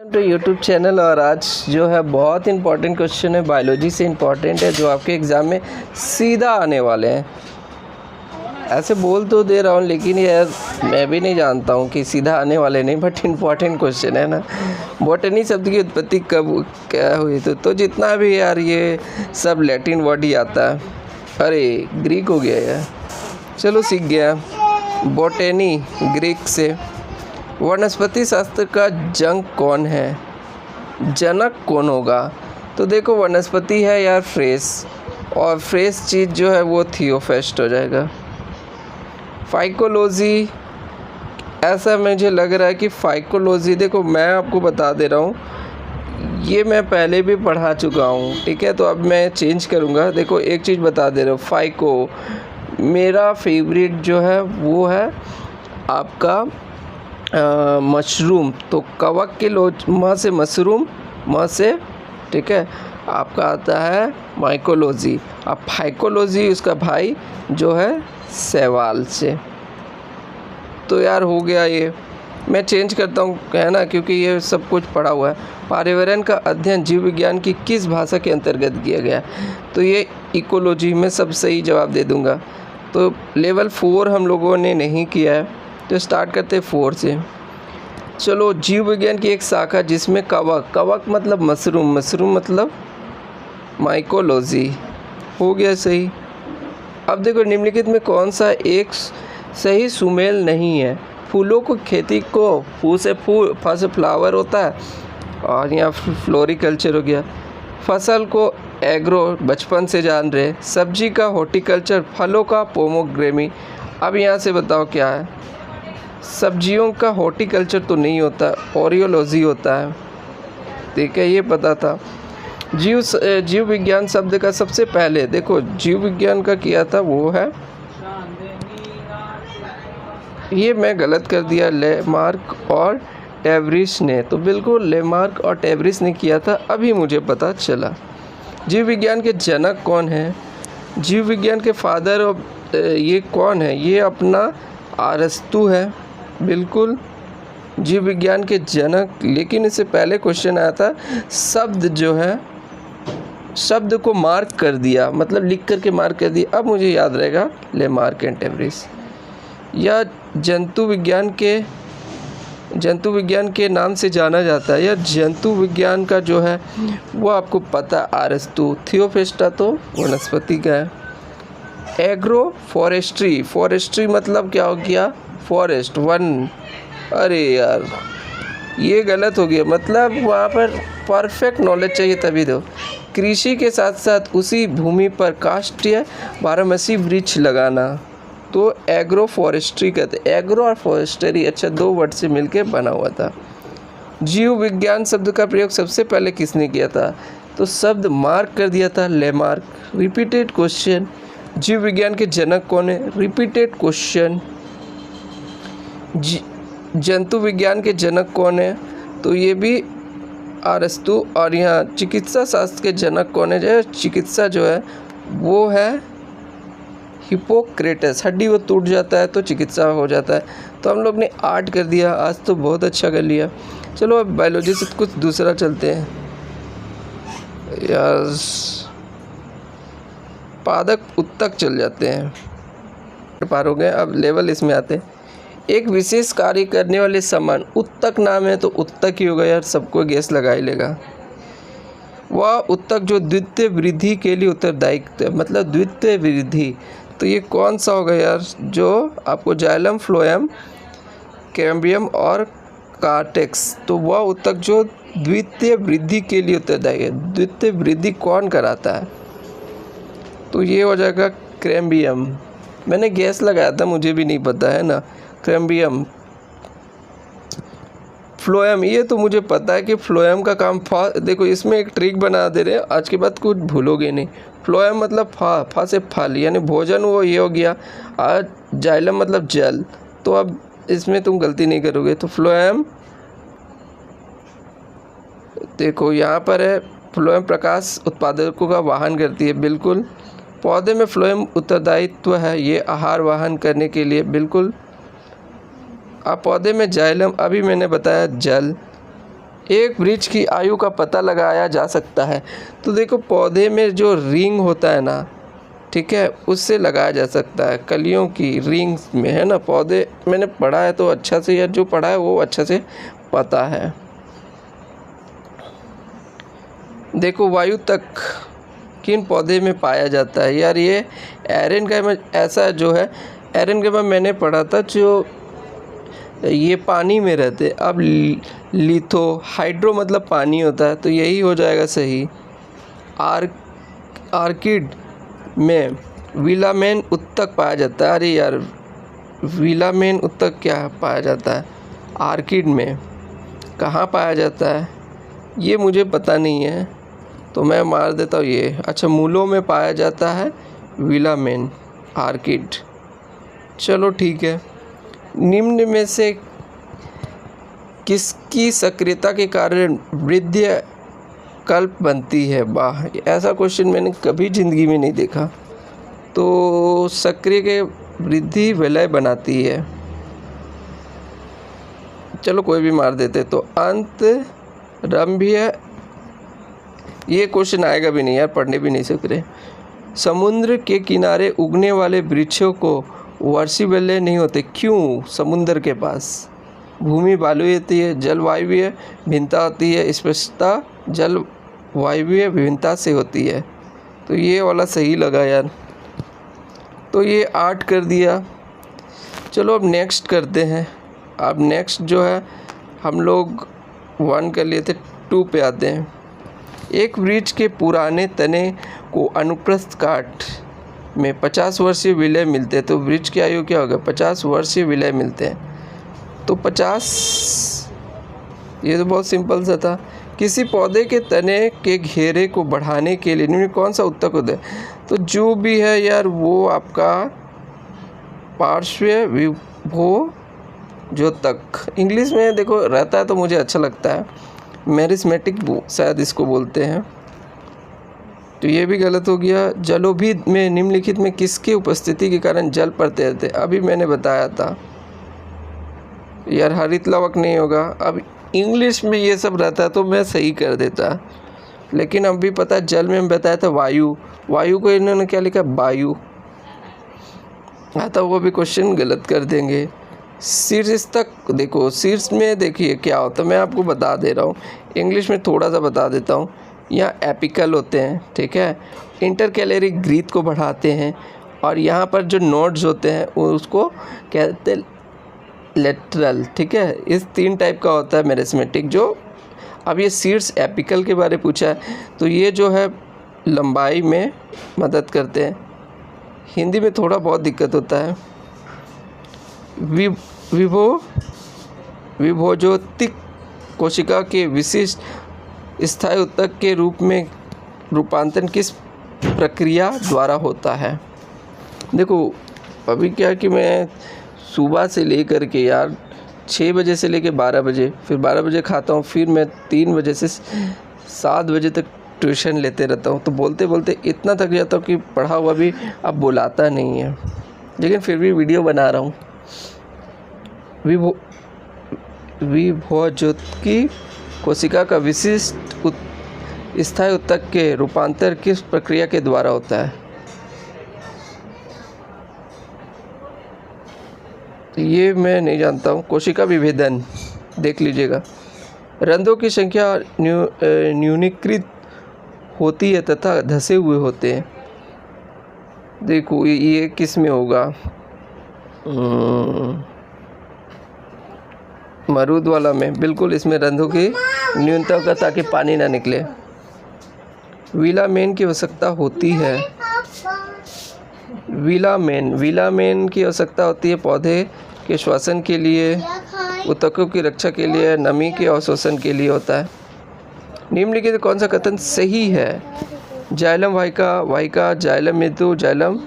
तो YouTube channel. और आज जो है बहुत इंपॉर्टेंट क्वेश्चन है, बायोलॉजी से इंपॉर्टेंट है, जो आपके एग्ज़ाम में सीधा आने वाले हैं। ऐसे बोल तो दे रहा हूँ, लेकिन यार मैं भी नहीं जानता हूँ कि सीधा आने वाले नहीं, बट इंपॉर्टेंट क्वेश्चन है ना। बॉटनी शब्द की उत्पत्ति कब क्या हुई? तो जितना भी यार ये सब लैटिन वर्ड ही आता है। अरे ग्रीक हो गया यार, चलो सीख गया। बॉटनी ग्रीक से। वनस्पति शास्त्र का जनक कौन है? जनक कौन होगा? तो देखो वनस्पति है यार फ्रेश, और फ्रेश चीज़ जो है वो थियोफेस्ट हो जाएगा। फाइकोलॉजी, ऐसा मुझे लग रहा है कि फाइकोलॉजी, देखो मैं आपको बता दे रहा हूँ, ये मैं पहले भी पढ़ा चुका हूँ, ठीक है। तो अब मैं चेंज करूँगा। देखो एक चीज़ बता दे रहा हूँ, फाइको मेरा फेवरेट जो है वो है आपका मशरूम। तो कवक के म से मशरूम, म से, ठीक है, आपका आता है माइकोलॉजी। अब फाइकोलॉजी उसका भाई जो है शैवाल से। तो यार हो गया ये, मैं चेंज करता हूँ है ना, क्योंकि ये सब कुछ पढ़ा हुआ है। पर्यावरण का अध्ययन जीव विज्ञान की किस भाषा के अंतर्गत किया गया? तो ये इकोलॉजी में सब सही जवाब दे दूँगा। तो लेवल 4 हम लोगों ने नहीं किया है, तो स्टार्ट करते 4 से। चलो, जीव विज्ञान की एक शाखा जिसमें कवक मतलब मशरूम, मशरूम मतलब माइकोलॉजी, हो गया सही। अब देखो निम्नलिखित में कौन सा एक सही सुमेल नहीं है? फूलों को खेती को फूल से फ्लावर होता है, और यहाँ फ्लोरिकल्चर हो गया। फसल को एग्रो, बचपन से जान रहे। सब्जी का हॉर्टिकल्चर, फलों का पोमोग्रेमी। अब यहाँ से बताओ क्या है? सब्जियों का हॉर्टिकल्चर तो नहीं होता, ओरियोलॉजी होता है, ठीक है, ये पता था। जीव विज्ञान शब्द का सबसे पहले, देखो जीव विज्ञान का किया था वो है, ये मैं गलत कर दिया, लेमार्क और टेवरिस ने। तो बिल्कुल लेमार्क और टेवरिस ने किया था, अभी मुझे पता चला। जीव विज्ञान के जनक कौन है? जीव विज्ञान के फादर ऑफ ये कौन है? ये अपना अरस्तु है, बिल्कुल जीव विज्ञान के जनक। लेकिन इससे पहले क्वेश्चन आया था, शब्द जो है, शब्द को मार्क कर दिया, मतलब लिख करके मार्क कर दिया। अब मुझे याद रहेगा लेमार्क एंड टेवरिस। या जंतु विज्ञान के नाम से जाना जाता है। या जंतु विज्ञान का जो है वो आपको पता, अरस्तु। थियोफेस्टा तो वनस्पति का है। एग्रो फॉरेस्ट्री, फॉरेस्ट्री मतलब क्या हो गया? Forest, one. अरे यार ये गलत हो गया, मतलब वहाँ पर परफेक्ट नॉलेज चाहिए तभी दो। कृषि के साथ साथ उसी भूमि पर काष्ठीय बारहमासी वृक्ष लगाना, तो एग्रो फॉरेस्ट्री कहते। एग्रो और फॉरेस्ट्री, अच्छा, 2 वर्ड से मिलकर बना हुआ था। जीव विज्ञान शब्द का प्रयोग सबसे पहले किसने किया था? तो शब्द मार्क कर दिया था लेमार्क। रिपीटेड क्वेश्चन, जीव विज्ञान के जनक कौन है? Repeated question. जंतु विज्ञान के जनक कौन है? तो ये भी अरस्तु। और यहाँ चिकित्सा शास्त्र के जनक कौन है? जो चिकित्सा जो है वो है हिप्पोक्रेटस। हड्डी वो टूट जाता है तो चिकित्सा हो जाता है। तो हम लोग ने 8 कर दिया, आज तो बहुत अच्छा कर लिया। चलो अब बायोलॉजी से कुछ दूसरा चलते हैं यार, पादप उत्तक चल जाते हैं, पार हो गए। अब लेवल इसमें आते हैं। एक विशेष कार्य करने वाले सामान, उत्तक नाम है तो उत्तक ही होगा यार, सबको गैस लगा ही लेगा। वह उत्तक जो द्वितीय वृद्धि के लिए उत्तरदायी, मतलब द्वितीय वृद्धि, तो ये कौन सा होगा यार? जो आपको जाइलम, फ्लोएम, कैम्बियम और कार्टेक्स। तो वह उत्तक जो द्वितीय वृद्धि के लिए उत्तरदायी है। द्वितीय वृद्धि कौन कराता है? तो ये हो जाएगा कैम्बियम। मैंने गैस लगाया था, मुझे भी नहीं पता है ना। कैम्बियम, फ्लोएम, ये तो मुझे पता है कि फ्लोएम का काम देखो इसमें एक ट्रिक बना दे रहे हैं, आज के बाद कुछ भूलोगे नहीं। फ्लोएम मतलब फा से फल, यानी भोजन, वो ये हो गया। और जाइलम मतलब जल, तो अब इसमें तुम गलती नहीं करोगे। तो फ्लोएम, देखो यहाँ पर है, फ्लोएम प्रकाश उत्पादकों का वाहन करती है, बिल्कुल। पौधे में फ्लोएम उत्तरदायित्व है, ये आहार वाहन करने के लिए, बिल्कुल। अब पौधे में जाइलम, अभी मैंने बताया जल। एक वृक्ष की आयु का पता लगाया जा सकता है। तो देखो पौधे में जो रिंग होता है ना, ठीक है, उससे लगाया जा सकता है, कलियों की रिंग में, है ना। पौधे मैंने पढ़ा है तो अच्छा से, या जो पढ़ा है वो अच्छा से पता है। देखो वायु तक किन पौधे में पाया जाता है यार, ये एरेनकाइमा ऐसा जो है, एरेनकाइमा मैंने पढ़ा था जो ये पानी में रहते। अब लिथो हाइड्रो मतलब पानी होता है, तो यही हो जाएगा सही। आर्किड में विलामेन उत्तक पाया जाता है। अरे यार विलामेन उत्तक क्या पाया जाता है आर्किड में, कहाँ पाया जाता है ये मुझे पता नहीं है, तो मैं मार देता हूँ ये। अच्छा, मूलों में पाया जाता है विलामेन आर्किड। चलो ठीक है। निम्न में से किसकी सक्रियता के कारण वृद्धि कल्प बनती है? वाह, ऐसा क्वेश्चन मैंने कभी ज़िंदगी में नहीं देखा। तो सक्रिय के वृद्धि विलय बनाती है। चलो कोई भी मार देते। तो अंतरंभीय, ये क्वेश्चन आएगा भी नहीं यार, पढ़ने भी नहीं सक रहे। समुद्र के किनारे उगने वाले वृक्षों को वर्षीवलय नहीं होते, क्यों? समुद्र के पास भूमि बालुई होती है, जलवायुवीय भिन्नता होती है, स्पष्टता जलवायुवीय विभिन्नता से होती है। तो ये वाला सही लगा यार। तो ये 8 कर दिया। चलो अब नेक्स्ट करते हैं। अब नेक्स्ट जो है हम लोग 1 कर लिए थे, 2 पे आते हैं। एक वृक्ष के पुराने तने को अनुप्रस्थ काट में 50 वर्षीय विलय मिलते हैं। तो वृक्ष की आयु क्या होगा? 50 वर्षीय विलय मिलते हैं। तो 50, ये तो बहुत सिंपल सा था। किसी पौधे के तने के घेरे को बढ़ाने के लिए निम्न कौन सा उत्तक होता है? तो जो भी है यार वो आपका पार्श्व विभोजोतक, इंग्लिश में देखो रहता है तो मुझे अच्छा लगता है, मेरिस्मेटिक शायद इसको बोलते हैं। तो ये भी गलत हो गया। जलोभिद में निम्नलिखित में किसकी उपस्थिति के कारण जल पड़ते रहते? अभी मैंने बताया था यार, हरित लवक नहीं होगा। अब इंग्लिश में ये सब रहता तो मैं सही कर देता, लेकिन अब भी पता जल में बताया था वायु, वायु को इन्होंने क्या लिखा? वायु। आता वो भी क्वेश्चन गलत कर देंगे। शीर्ष तक देखो, शीर्ष में देखिए क्या होता है, मैं आपको बता दे रहा हूँ। इंग्लिश में थोड़ा सा बता देता हूँ। यहाँ एपिकल होते हैं, ठीक है, इंटरकैलरी ग्रीथ को बढ़ाते हैं, और यहाँ पर जो नोड्स होते हैं उसको कहते हैं लेटरल, ठीक है। इस 3 टाइप का होता है मेरिस्मेटिक। जो अब ये शीर्ष एपिकल के बारे पूछा है, तो ये जो है लंबाई में मदद करते हैं। हिंदी में थोड़ा बहुत दिक्कत होता है। विभोजोतिक कोशिका के विशिष्ट स्थायी उत्तक के रूप में रूपांतरण किस प्रक्रिया द्वारा होता है? देखो अभी क्या कि मैं सुबह से लेकर के यार 6 बजे से लेकर 12 बजे, फिर 12 बजे खाता हूँ, फिर मैं 3 बजे से 7 बजे तक ट्यूशन लेते रहता हूँ। तो बोलते बोलते इतना थक जाता हूँ कि पढ़ा हुआ भी अब बुलाता नहीं है, लेकिन फिर भी वीडियो बना रहा हूँ। विभोजोतिक कोशिका का विशिष्ट स्थायी उत्तक के रूपांतर किस प्रक्रिया के द्वारा होता है? ये मैं नहीं जानता हूँ। कोशिका विभेदन देख लीजिएगा। रंध्रों की संख्या न्यूनीकृत होती है तथा धसे हुए होते हैं। देखो ये किस में होगा? मरूद वाला में, बिल्कुल इसमें रंध्रों की न्यूनता का, ताकि पानी ना निकले। विलामेन की आवश्यकता होती है। विलामेन की आवश्यकता होती है पौधे के श्वसन के लिए, उत्तकों की रक्षा के लिए, नमी के अवशोषण के लिए होता है। निम्नलिखित कौन सा कथन सही है? जाइलम वाहिका जाइलम मृदु जाइलम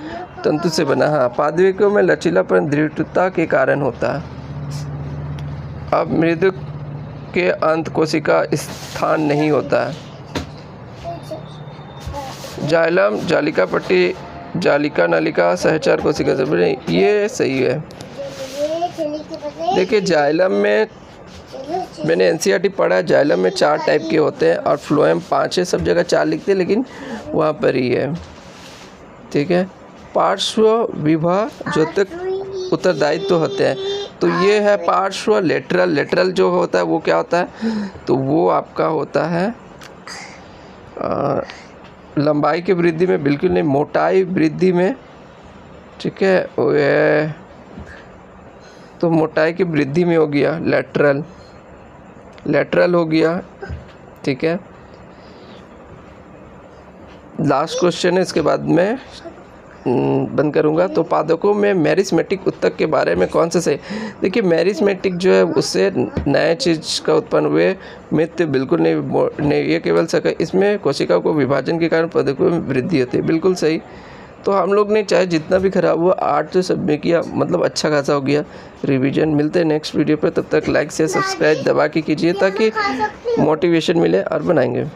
तंतु से बना। हाँ, पादविकों में लचीलापन दृढ़ता के कारण होता है। अब मृदु के अंत कोशिका स्थान नहीं होता है। जाइलम जालिका पट्टी, जालिका नलिका, सहचार कोशिका से बने, ये सही है। देखिए जाइलम में मैंने एनसीईआरटी पढ़ा है, जाइलम में 4 टाइप के होते हैं और फ्लोएम 5 है। सब जगह 4 लिखते हैं लेकिन वहाँ पर ही है, ठीक है। पार्श्व विवाह जो तक उत्तरदायित्व होते हैं, तो ये है पार्श्व। लेटरल, लेटरल जो होता है वो क्या होता है, तो वो आपका होता है लंबाई की वृद्धि में, बिल्कुल नहीं, मोटाई वृद्धि में, ठीक है। ये तो मोटाई की वृद्धि में हो गया लेटरल, लेटरल हो गया, ठीक है। लास्ट क्वेश्चन है, इसके बाद मैं बंद करूंगा। तो पादकों में मेरिस्मेटिक उत्तक के बारे में कौन से देखिए, मेरिस्मेटिक जो है उससे नए चीज़ का उत्पन्न हुए, मित्र बिल्कुल नहीं, ये केवल इसमें कोशिकाओं को विभाजन के कारण पादकों में वृद्धि होती है, बिल्कुल सही। तो हम लोग ने चाहे जितना भी खराब हुआ 8 तो सब में किया, मतलब अच्छा खासा हो गया रिवीजन। मिलते हैं नेक्स्ट वीडियो पर, तब तक लाइक से सब्सक्राइब दबा के कीजिए ताकि मोटिवेशन मिले और बनाएंगे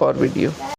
और वीडियो।